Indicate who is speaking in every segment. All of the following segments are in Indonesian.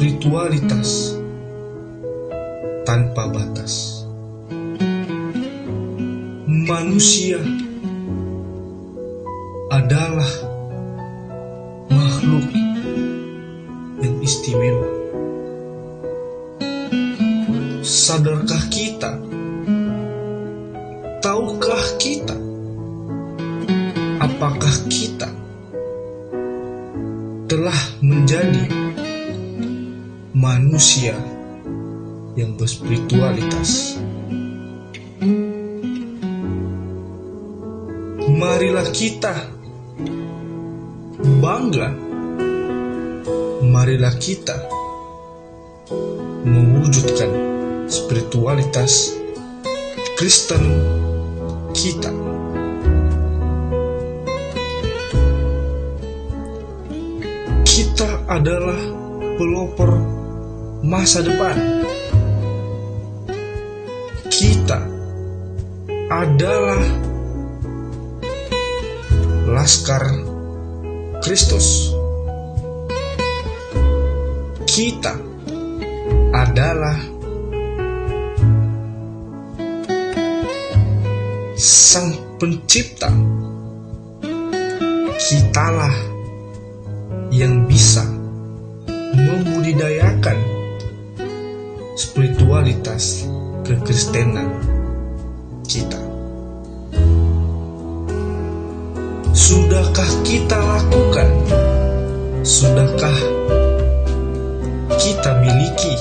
Speaker 1: spiritualitas tanpa batas. Manusia adalah makhluk yang istimewa. Sadarkah kita? Tahukah kita? Apakah kita telah menjadi manusia yang berspiritualitas? Marilah kita bangga. Marilah kita mewujudkan spiritualitas Kristen kita. Kita adalah pelopor masa depan. Kita adalah Laskar Kristus. Kita adalah Sang Pencipta. Kitalah yang bisa membudidayakan spiritualitas kekristenan kita. Sudahkah kita lakukan? Sudahkah kita miliki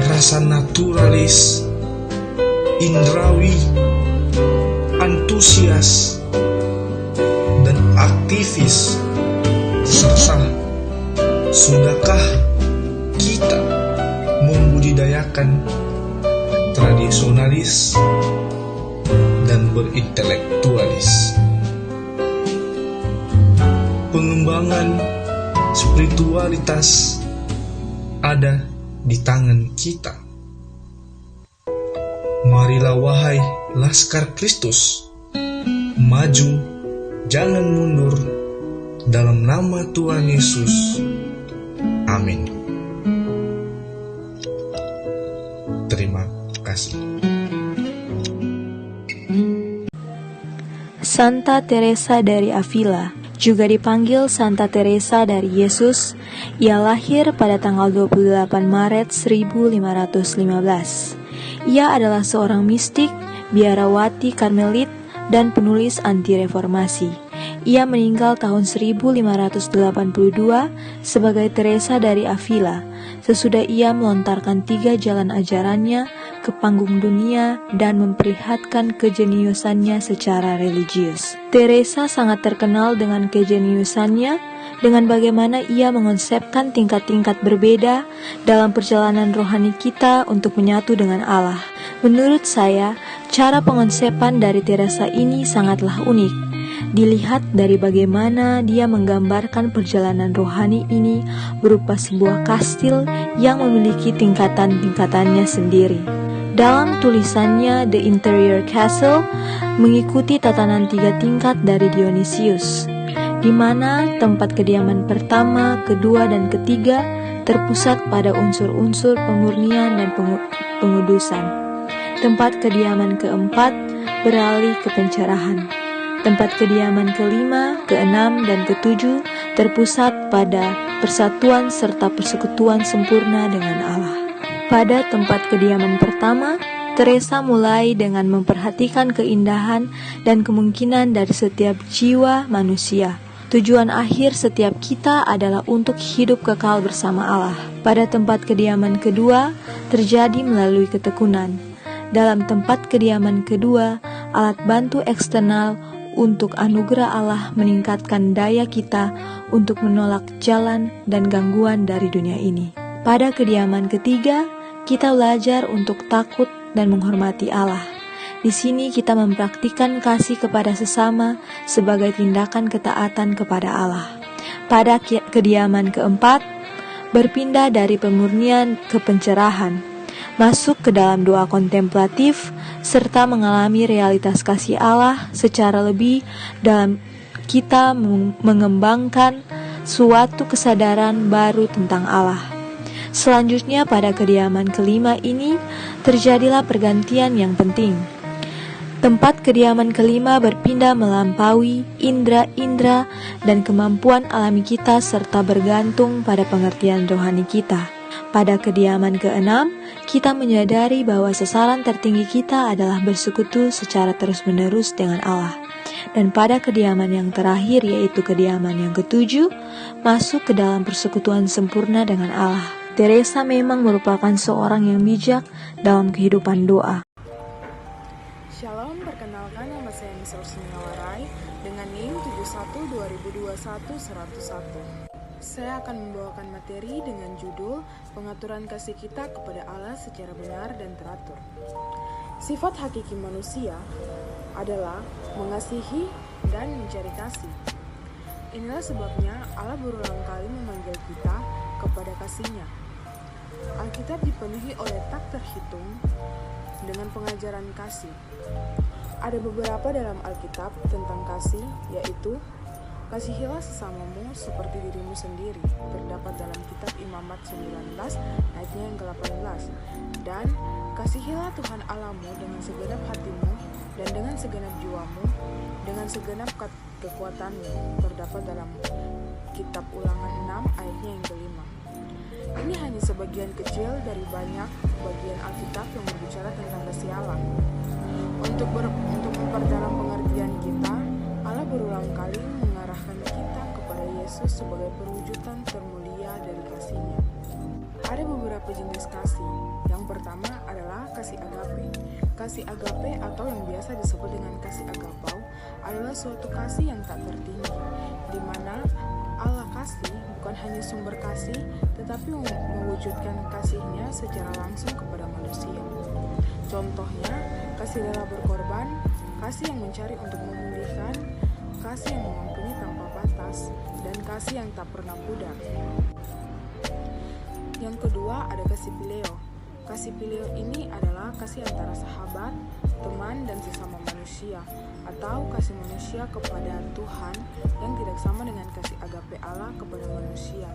Speaker 1: rasa naturalis, indrawi, antusias, dan aktivis? Serta sudahkah kita membudidayakan tradisionalis dan berintelektualis? Pengembangan spiritualitas ada di tangan kita. Marilah wahai Laskar Kristus, maju, jangan mundur, dalam nama Tuhan Yesus. Amin. Terima kasih.
Speaker 2: Santa Teresa dari Avila, juga dipanggil Santa Teresa dari Yesus. Ia lahir pada tanggal 28 Maret 1515. Ia adalah seorang mistik, biarawati Karmelit, dan penulis anti-reformasi. Ia meninggal tahun 1582 sebagai Teresa dari Avila, sesudah ia melontarkan 3 jalan ajarannya ke panggung dunia dan memperlihatkan kejeniusannya secara religius. Teresa sangat terkenal dengan kejeniusannya, dengan bagaimana ia mengonsepkan tingkat-tingkat berbeda dalam perjalanan rohani kita untuk menyatu dengan Allah. Menurut saya, cara pengonsepan dari Teresa ini sangatlah unik. Dilihat dari bagaimana dia menggambarkan perjalanan rohani ini berupa sebuah kastil yang memiliki tingkatan-tingkatannya sendiri. Dalam tulisannya The Interior Castle, mengikuti tatanan 3 tingkat dari Dionysius, di mana tempat kediaman pertama, kedua, dan ketiga terpusat pada unsur-unsur pemurnian dan pengudusan. Tempat kediaman keempat beralih ke pencerahan. Tempat kediaman kelima, keenam, dan ketujuh terpusat pada persatuan serta persekutuan sempurna dengan Allah. Pada tempat kediaman pertama, Teresa mulai dengan memperhatikan keindahan dan kemungkinan dari setiap jiwa manusia. Tujuan akhir setiap kita adalah untuk hidup kekal bersama Allah. Pada tempat kediaman kedua, terjadi melalui ketekunan. Dalam tempat kediaman kedua, alat bantu eksternal untuk anugerah Allah meningkatkan daya kita untuk menolak jalan dan gangguan dari dunia ini. Pada kediaman ketiga, kita belajar untuk takut dan menghormati Allah. Di sini kita mempraktikkan kasih kepada sesama sebagai tindakan ketaatan kepada Allah. Pada kediaman keempat, berpindah dari pemurnian ke pencerahan, masuk ke dalam doa kontemplatif, serta mengalami realitas kasih Allah secara lebih dalam kita mengembangkan suatu kesadaran baru tentang Allah. Selanjutnya pada kediaman kelima ini terjadilah pergantian yang penting. Tempat kediaman kelima berpindah melampaui indera-indera dan kemampuan alami kita serta bergantung pada pengertian rohani kita. Pada kediaman keenam, kita menyadari bahwa sasaran tertinggi kita adalah bersekutu secara terus-menerus dengan Allah. Dan pada kediaman yang terakhir, yaitu kediaman yang ketujuh, masuk ke dalam persekutuan sempurna dengan Allah. Teresa memang merupakan seorang yang bijak dalam kehidupan doa.
Speaker 3: Shalom, perkenalkan nama saya Nisa Ursmina dengan NIM 71-2021-101. Saya akan membawakan materi dengan judul Pengaturan Kasih Kita kepada Allah secara benar dan teratur. Sifat hakiki manusia adalah mengasihi dan mencari kasih. Inilah sebabnya Allah berulang kali memanggil kita kepada kasih-Nya. Alkitab dipenuhi oleh tak terhitung dengan pengajaran kasih. Ada beberapa dalam Alkitab tentang kasih, yaitu kasihilah sesamamu seperti dirimu sendiri, terdapat dalam kitab Imamat 19 ayatnya yang ke-18, dan kasihilah Tuhan Allahmu dengan segenap hatimu dan dengan segenap jiwamu, dengan segenap kekuatanmu, terdapat dalam kitab Ulangan 6 ayatnya yang ke-5. Ini hanya sebagian kecil dari banyak bagian Alkitab yang berbicara tentang kasih Allah. Untuk memperdalam pengertian kita, Allah berulang kali mengarahkan kita kepada Yesus sebagai perwujudan termulia dari kasih-Nya. Ada beberapa jenis kasih. Yang pertama adalah kasih agape. Kasih agape atau yang biasa disebut dengan kasih agapau adalah suatu kasih yang tak tertinggi, di mana Allah kasih bukan hanya sumber kasih, tetapi mewujudkan kasih-Nya secara langsung kepada manusia. Contohnya, kasih rela berkorban, kasih yang mencari untuk memulihkan, kasih yang mengampuni tanpa batas, dan kasih yang tak pernah pudar. Yang kedua ada kasih phileo. Kasih phileo ini adalah kasih antara sahabat, teman, dan sesama manusia, atau kasih manusia kepada Tuhan yang tidak sama dengan kasih agape Allah kepada manusia.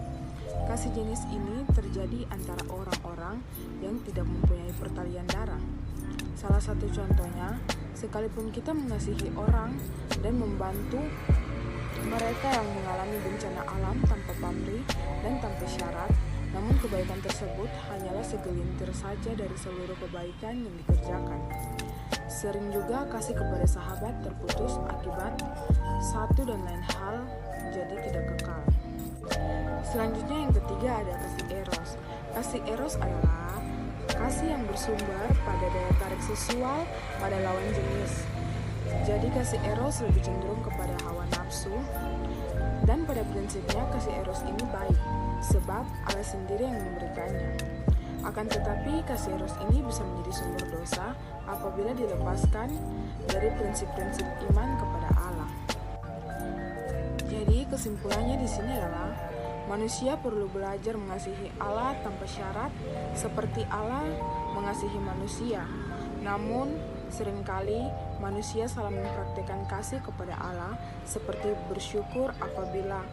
Speaker 3: Kasih jenis ini terjadi antara orang-orang yang tidak mempunyai pertalian darah. Salah satu contohnya, sekalipun kita mengasihi orang dan membantu mereka yang mengalami bencana alam tanpa pamrih dan tanpa syarat, namun kebaikan tersebut hanyalah segelintir saja dari seluruh kebaikan yang dikerjakan. Sering juga kasih kepada sahabat terputus akibat satu dan lain hal jadi tidak kekal. Selanjutnya yang ketiga ada kasih eros. Kasih eros adalah kasih yang bersumber pada daya tarik seksual pada lawan jenis. Jadi kasih eros lebih cenderung kepada hawa nafsu, dan pada prinsipnya kasih eros ini baik, sebab Allah sendiri yang memberikannya. Akan tetapi kasih eros ini bisa menjadi sumber dosa apabila dilepaskan dari prinsip-prinsip iman kepada Allah. Jadi kesimpulannya di sini adalah manusia perlu belajar mengasihi Allah tanpa syarat seperti Allah mengasihi manusia. Namun seringkali manusia salah mempraktikkan kasih kepada Allah, seperti bersyukur apabila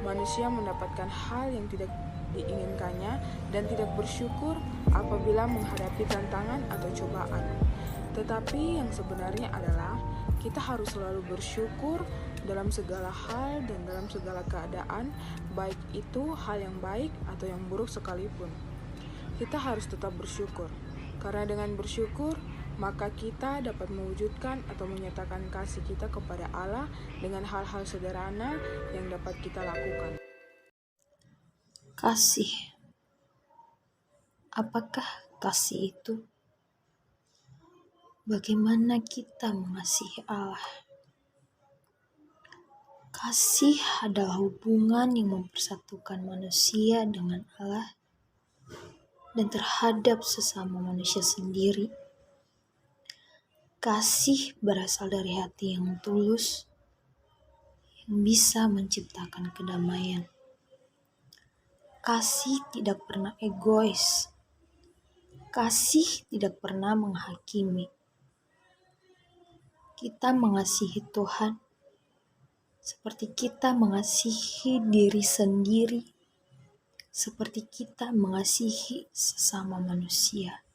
Speaker 3: manusia mendapatkan hal yang tidak diinginkannya dan tidak bersyukur apabila menghadapi tantangan atau cobaan. Tetapi yang sebenarnya adalah kita harus selalu bersyukur dalam segala hal dan dalam segala keadaan, baik itu hal yang baik atau yang buruk sekalipun. Kita harus tetap bersyukur, karena dengan bersyukur maka kita dapat mewujudkan atau menyatakan kasih kita kepada Allah dengan hal-hal sederhana yang dapat kita lakukan.
Speaker 2: Kasih. Apakah kasih itu? Bagaimana kita mengasihi Allah? Kasih adalah hubungan yang mempersatukan manusia dengan Allah dan terhadap sesama manusia sendiri. Kasih berasal dari hati yang tulus, yang bisa menciptakan kedamaian. Kasih tidak pernah egois. Kasih tidak pernah menghakimi. Kita mengasihi Tuhan seperti kita mengasihi diri sendiri, seperti kita mengasihi sesama manusia.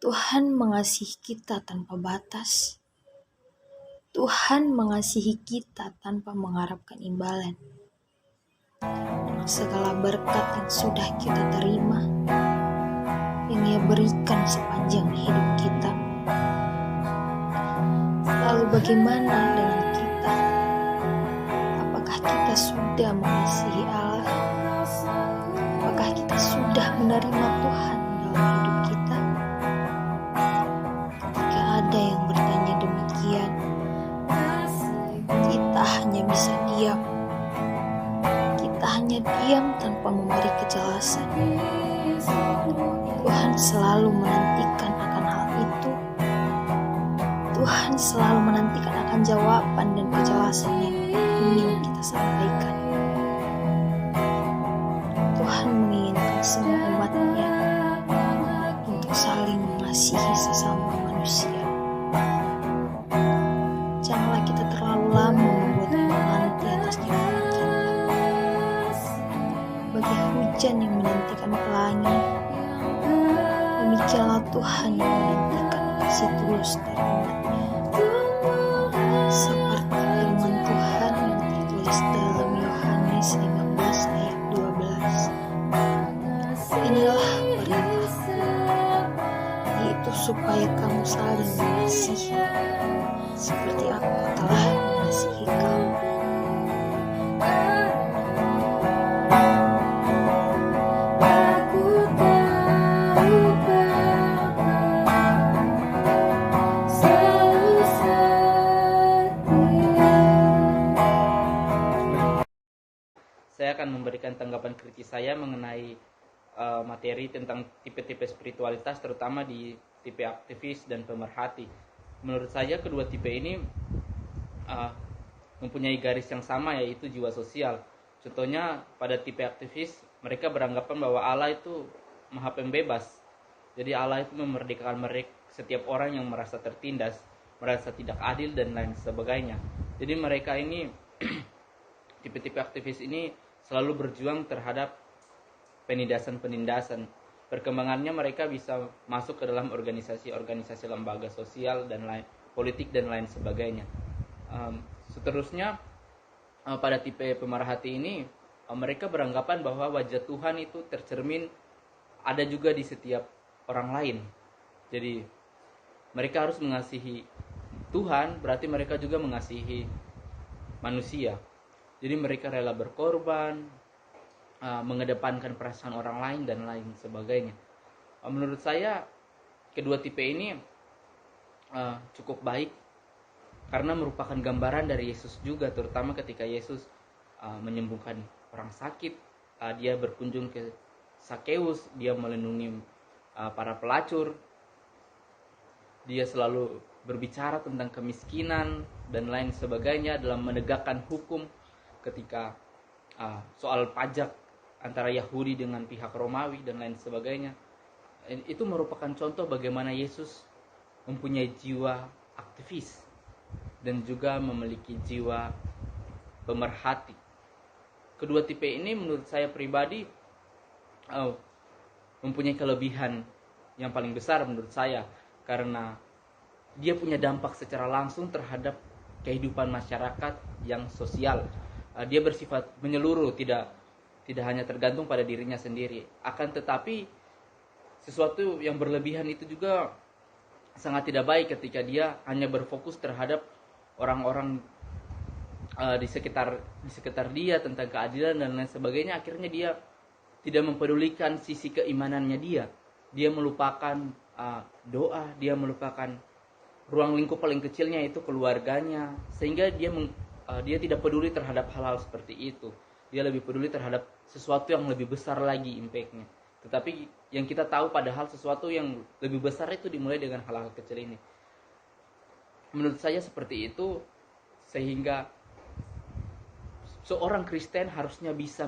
Speaker 2: Tuhan mengasihi kita tanpa batas. Tuhan mengasihi kita tanpa mengharapkan imbalan. Dengan segala berkat yang sudah kita terima, yang Ia berikan sepanjang hidup kita. Lalu bagaimana dengan kita? Apakah kita sudah mengasihi Allah? Apakah kita sudah menerima Tuhan dalam hidup kita? Ketika ada yang bertanya demikian, kita hanya bisa diam. Kita hanya diam tanpa memberi kejelasan. Tuhan selalu menantikan akan hal itu. Tuhan selalu menantikan akan jawaban dan kejelasan yang ingin kita sampaikan. Tuhan menginginkan semua umatnya untuk saling mengasihi sesama manusia. Janganlah kita terlalu lama membuat menanti atas jawaban kita. Bagi hujan yang menantikan pelangi, demikianlah Tuhan yang menantikan kasih tulus dari umatnya. Seperti firman Tuhan yang tertulis dalam Yohanes 15 ayat 12. Inilah perintahku, yaitu supaya kamu saling mengasihi, seperti aku telah mengasihi kamu.
Speaker 4: Saya akan memberikan tanggapan kritis saya mengenai materi tentang tipe-tipe spiritualitas, terutama di tipe aktivis dan pemerhati. Menurut saya kedua tipe ini mempunyai garis yang sama, yaitu jiwa sosial. Contohnya pada tipe aktivis, mereka beranggapan bahwa Allah itu maha pembebas. Jadi Allah itu memerdekakan mereka, setiap orang yang merasa tertindas, merasa tidak adil dan lain sebagainya. Jadi mereka ini tipe-tipe aktivis ini selalu berjuang terhadap penindasan-penindasan. Perkembangannya mereka bisa masuk ke dalam organisasi-organisasi lembaga sosial dan lain, politik dan lain sebagainya. Seterusnya pada tipe pemerhati ini, mereka beranggapan bahwa wajah Tuhan itu tercermin ada juga di setiap orang lain. Jadi mereka harus mengasihi Tuhan, berarti mereka juga mengasihi manusia. Jadi mereka rela berkorban, mengedepankan perasaan orang lain dan lain sebagainya. Menurut saya kedua tipe ini cukup baik karena merupakan gambaran dari Yesus juga, terutama ketika Yesus menyembuhkan orang sakit, dia berkunjung ke Sakeus, dia melindungi para pelacur, dia selalu berbicara tentang kemiskinan dan lain sebagainya dalam menegakkan hukum. Ketika soal pajak antara Yahudi dengan pihak Romawi dan lain sebagainya, itu merupakan contoh bagaimana Yesus mempunyai jiwa aktivis dan juga memiliki jiwa pemerhati. Kedua tipe ini menurut saya pribadi mempunyai kelebihan yang paling besar menurut saya, karena dia punya dampak secara langsung terhadap kehidupan masyarakat yang sosial. Dia bersifat menyeluruh, tidak hanya tergantung pada dirinya sendiri. Akan tetapi sesuatu yang berlebihan itu juga sangat tidak baik ketika dia hanya berfokus terhadap orang-orang di sekitar dia tentang keadilan dan lain sebagainya. Akhirnya dia tidak mempedulikan sisi keimanannya dia. Dia melupakan doa, dia melupakan ruang lingkup paling kecilnya, yaitu keluarganya, sehingga dia tidak peduli terhadap hal-hal seperti itu. Dia lebih peduli terhadap sesuatu yang lebih besar lagi impact-nya. Tetapi yang kita tahu padahal sesuatu yang lebih besar itu dimulai dengan hal-hal kecil ini. Menurut saya seperti itu, sehingga seorang Kristen harusnya bisa